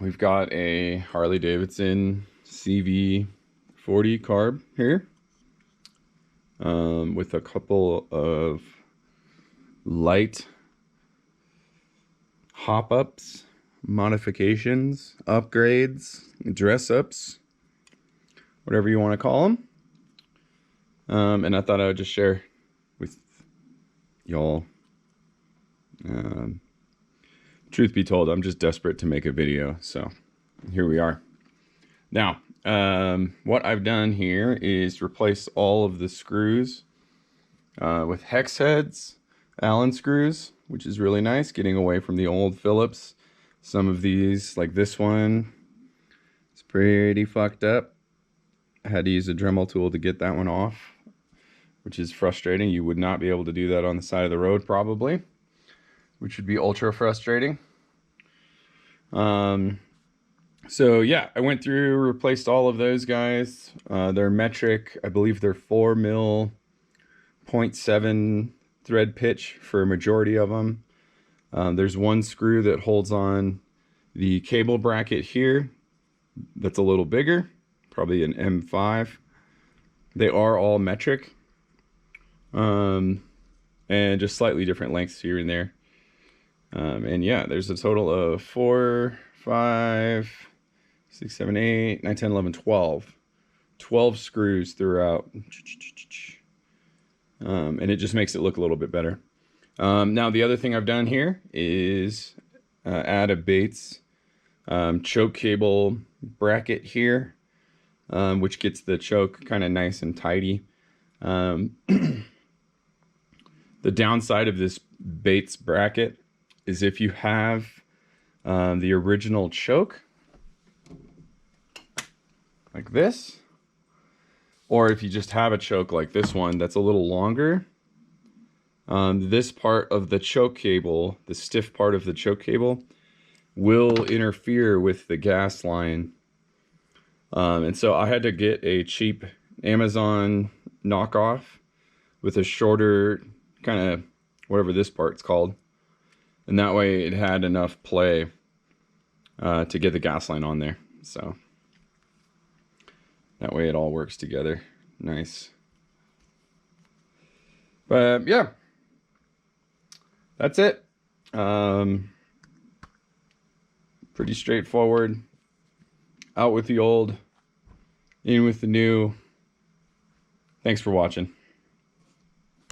we've got a Harley Davidson CV Carb here, with a couple of light hop-ups, modifications, upgrades, dress-ups, whatever you want to call them. And I thought I would just share with y'all. Truth be told, I'm just desperate to make a video, so here we are. Now, what I've done here is replace all of the screws with hex heads, Allen screws, which is really nice, getting away from the old Phillips. Some of these, like this one, it's pretty fucked up. I had to use a Dremel tool to get that one off, which is frustrating. You would not be able to do that on the side of the road probably, which would be ultra frustrating. So yeah, I went through, replaced all of those guys. They're metric. I believe they're 4 mil 0.7 thread pitch for a majority of them. There's one screw that holds on the cable bracket here that's a little bigger, probably an M5. They are all metric, and just slightly different lengths here and there. And yeah, there's a total of 4, 5, 6, 7, 8, 9, 10, 11, 12. 12 screws throughout. And it just makes it look a little bit better. Now, the other thing I've done here is add a Bates choke cable bracket here, which gets the choke kind of nice and tidy. The downside of this Bates bracket is if you have the original choke like this, or if you just have a choke like this one that's a little longer, this part of the choke cable, the stiff part of the choke cable, will interfere with the gas line. And so I had to get a cheap Amazon knockoff with a shorter kind of whatever this part's called. And that way it had enough play to get the gas line on there. So that way it all works together. Nice. But yeah, that's it. Pretty straightforward. Out with the old, in with the new. Thanks for watching.